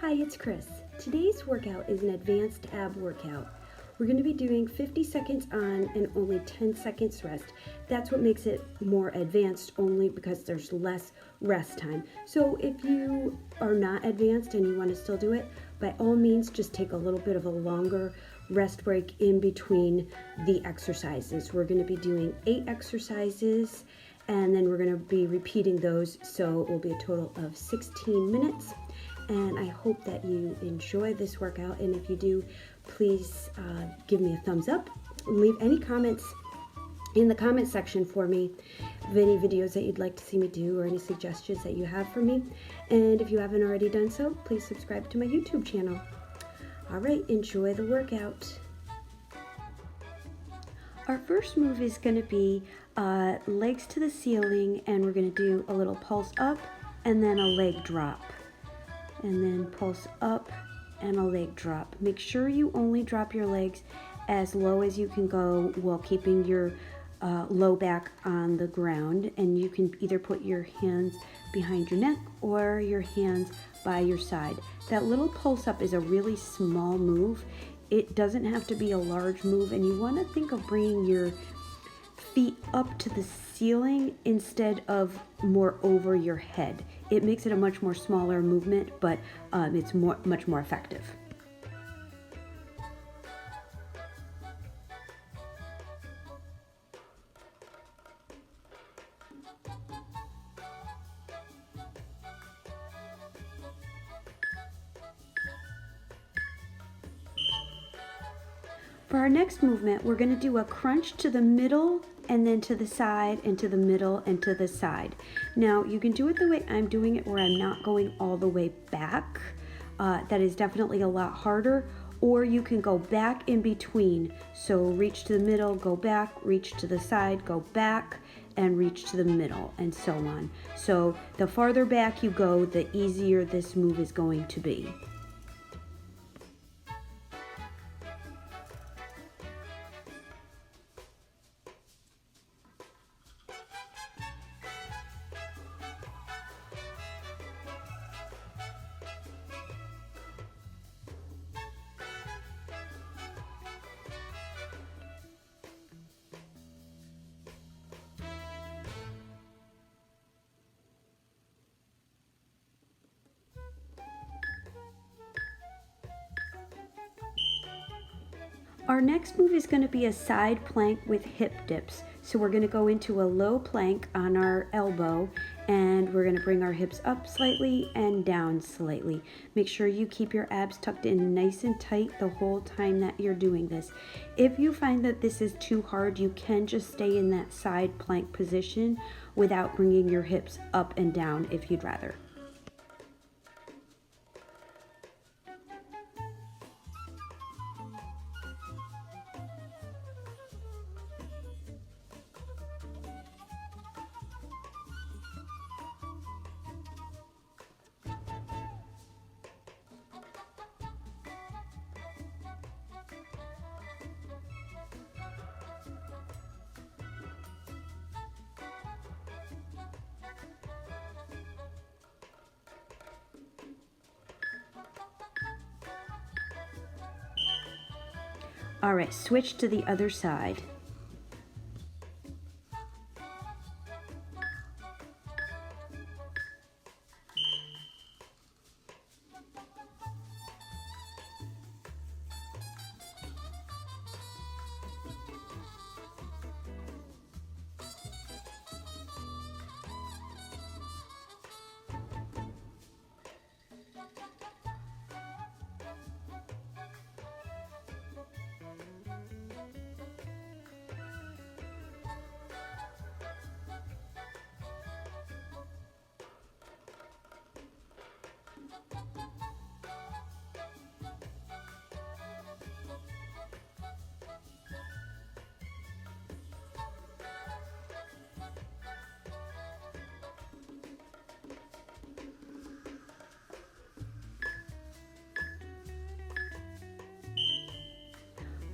Hi, it's Chris. Today's workout is an advanced ab workout. We're going to be doing 50 seconds on and only 10 seconds rest. That's what makes it more advanced, only because there's less rest time. So if you are not advanced and you want to still do it, by all means just take a little bit of a longer rest break in between the exercises. We're going to be doing 8 exercises and then we're going to be repeating those, so it will be a total of 16 minutes. And I hope that you enjoy this workout, and if you do, please give me a thumbs up. Leave any comments in the comment section for me of any videos that you'd like to see me do or any suggestions that you have for me. And if you haven't already done so, please subscribe to my YouTube channel. All right, enjoy the workout. Our first move is going to be legs to the ceiling, and we're going to do a little pulse up and then a leg drop. And then pulse up and a leg drop. Make sure you only drop your legs as low as you can go while keeping your low back on the ground. And you can either put your hands behind your neck or your hands by your side. That little pulse up is a really small move. It doesn't have to be a large move, and you want to think of bringing your feet up to the ceiling instead of more over your head. It makes it a much more smaller movement, but it's much more effective. For our next movement, we're going to do a crunch to the middle and then to the side and to the middle and to the side. Now, you can do it the way I'm doing it, where I'm not going all the way back. That is definitely a lot harder. Or you can go back in between. So reach to the middle, go back, reach to the side, go back, and reach to the middle, and so on. So the farther back you go, the easier this move is going to be. Our next move is going to be a side plank with hip dips. So we're going to go into a low plank on our elbow, and we're going to bring our hips up slightly and down slightly. Make sure you keep your abs tucked in nice and tight the whole time that you're doing this. If you find that this is too hard, you can just stay in that side plank position without bringing your hips up and down if you'd rather. All right, switch to the other side.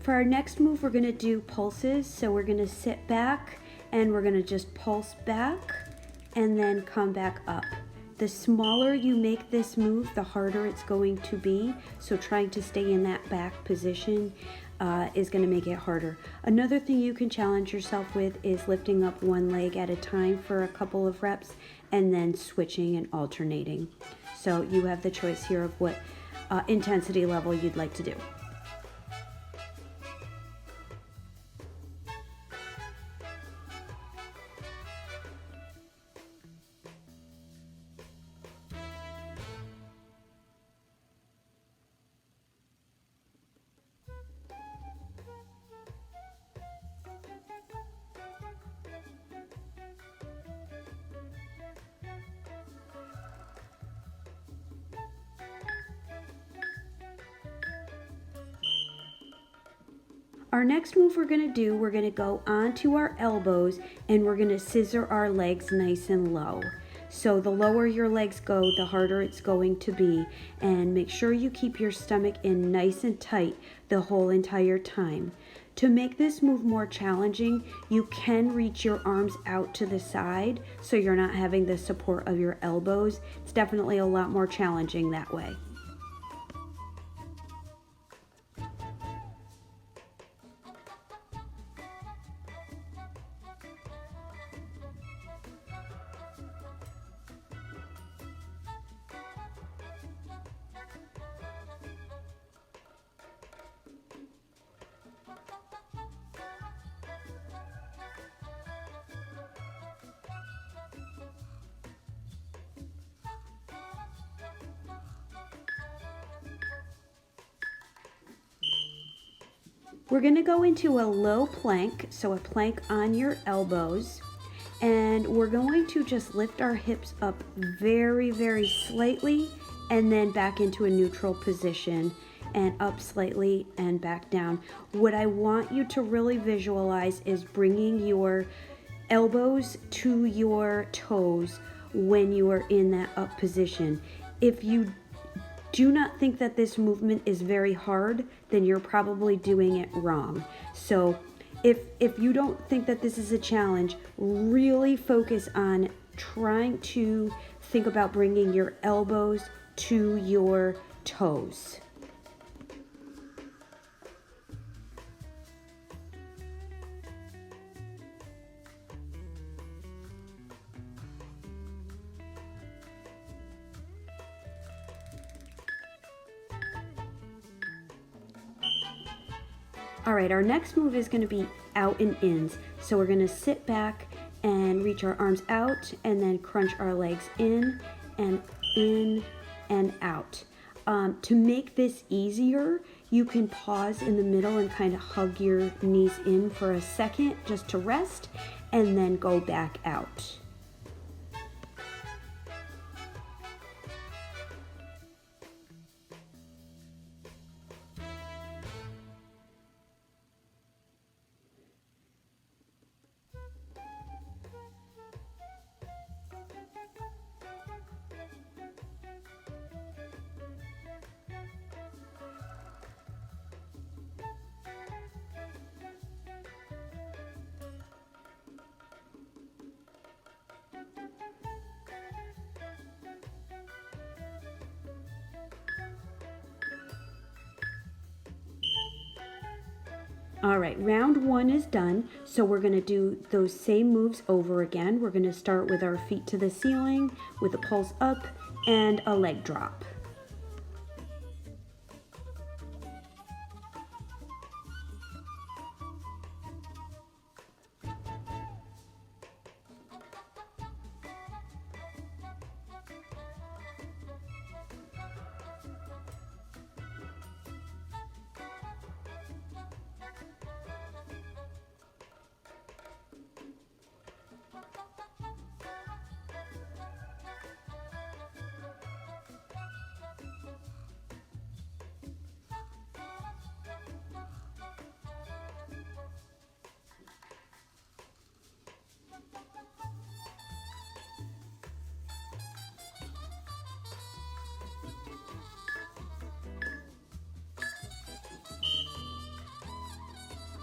For our next move, we're going to do pulses. So we're going to sit back and we're going to just pulse back and then come back up. The smaller you make this move, the harder it's going to be. So trying to stay in that back position is going to make it harder. Another thing you can challenge yourself with is lifting up one leg at a time for a couple of reps and then switching and alternating. So you have the choice here of what intensity level you'd like to do. Our next move we're going to go onto our elbows and we're going to scissor our legs nice and low. So the lower your legs go, the harder it's going to be. And make sure you keep your stomach in nice and tight the whole entire time. To make this move more challenging, you can reach your arms out to the side so you're not having the support of your elbows. It's definitely a lot more challenging that way. We're going to go into a low plank, so a plank on your elbows, and we're going to just lift our hips up very, very slightly and then back into a neutral position and up slightly and back down. What I want you to really visualize is bringing your elbows to your toes when you are in that up position. If you do not think that this movement is very hard, then you're probably doing it wrong. So if you don't think that this is a challenge, really focus on trying to think about bringing your elbows to your toes. All right, our next move is going to be out and ins. So we're going to sit back and reach our arms out and then crunch our legs in and out. To make this easier, you can pause in the middle and kind of hug your knees in for a second just to rest and then go back out. All right, round one is done. So we're going to do those same moves over again. We're going to start with our feet to the ceiling with a pulse up and a leg drop.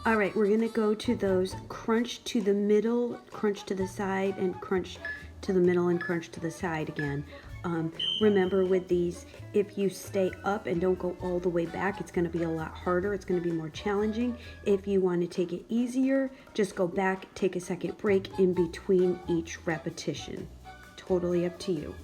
All right, we're gonna go to those crunch to the middle, crunch to the side, and crunch to the middle and crunch to the side again. Remember with these, if you stay up and don't go all the way back, it's going to be a lot harder. It's going to be more challenging. If you want to take it easier, just go back, take a second break in between each repetition. Totally up to you.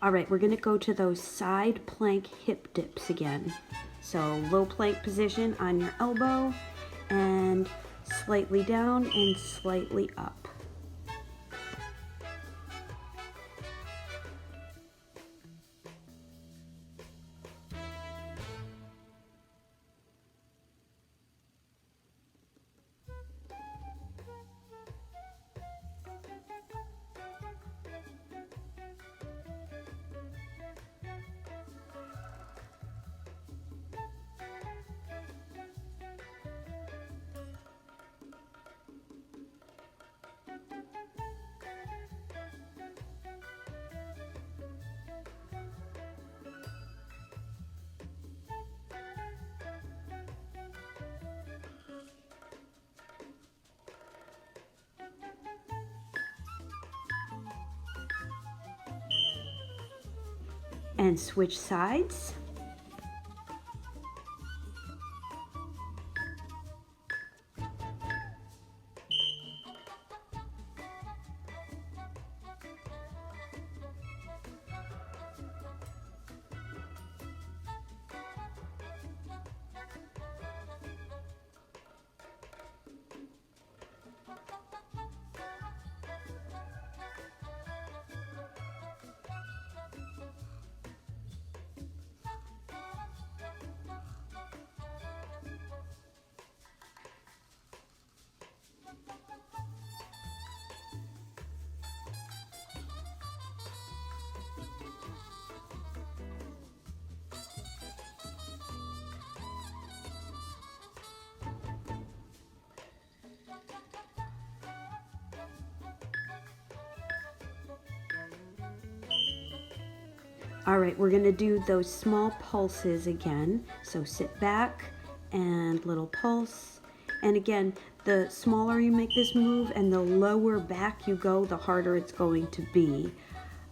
All right, we're gonna go to those side plank hip dips again. So low plank position on your elbow and slightly down and slightly up. And switch sides. All right, we're gonna do those small pulses again. So sit back and little pulse. And again, the smaller you make this move and the lower back you go, the harder it's going to be.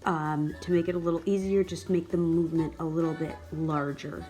To make it a little easier, just make the movement a little bit larger.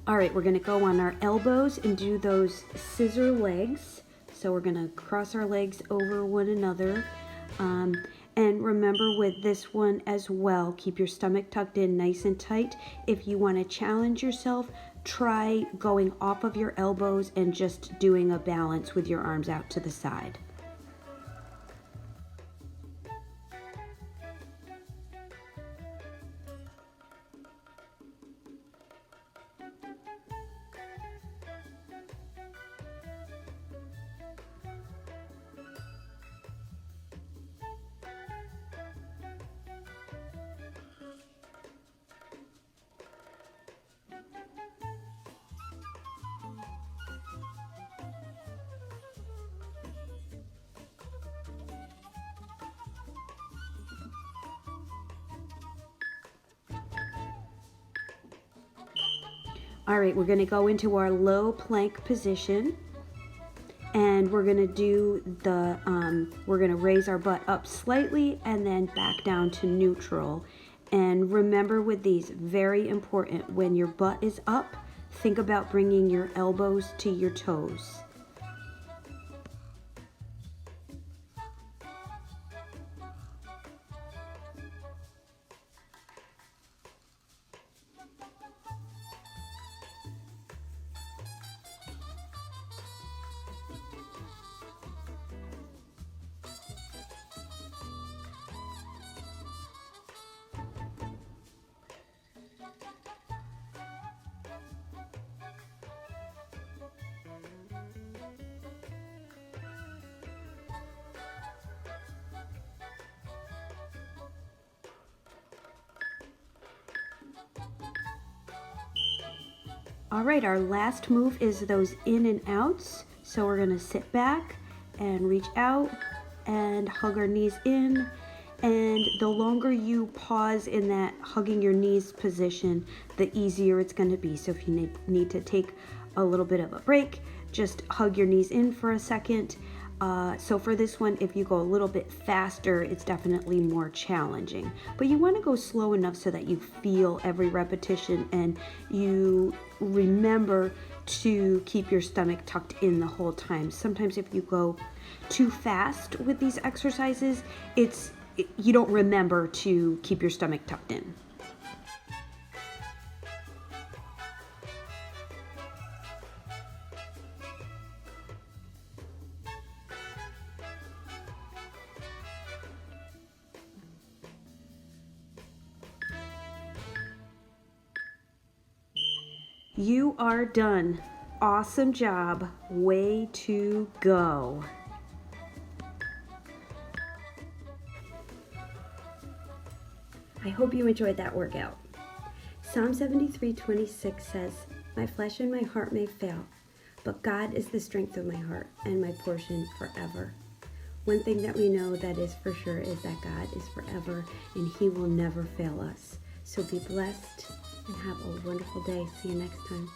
All right, we're gonna go on our elbows and do those scissor legs. So we're gonna cross our legs over one another. And remember with this one as well, keep your stomach tucked in nice and tight. If you wanna challenge yourself, try going off of your elbows and just doing a balance with your arms out to the side. All right, we're gonna go into our low plank position. And we're gonna do we're gonna raise our butt up slightly and then back down to neutral. And remember with these, very important, when your butt is up, think about bringing your elbows to your toes. All right, our last move is those in and outs. So we're gonna sit back and reach out and hug our knees in. And the longer you pause in that hugging your knees position, the easier it's gonna be. So if you need to take a little bit of a break, just hug your knees in for a second. So for this one, if you go a little bit faster, it's definitely more challenging. But you want to go slow enough so that you feel every repetition and you remember to keep your stomach tucked in the whole time. Sometimes if you go too fast with these exercises, you don't remember to keep your stomach tucked in. You are done. Awesome job. Way to go. I hope you enjoyed that workout. Psalm 73:26 says, "My flesh and my heart may fail, but God is the strength of my heart and my portion forever." One thing that we know that is for sure is that God is forever and He will never fail us. So be blessed and have a wonderful day. See you next time.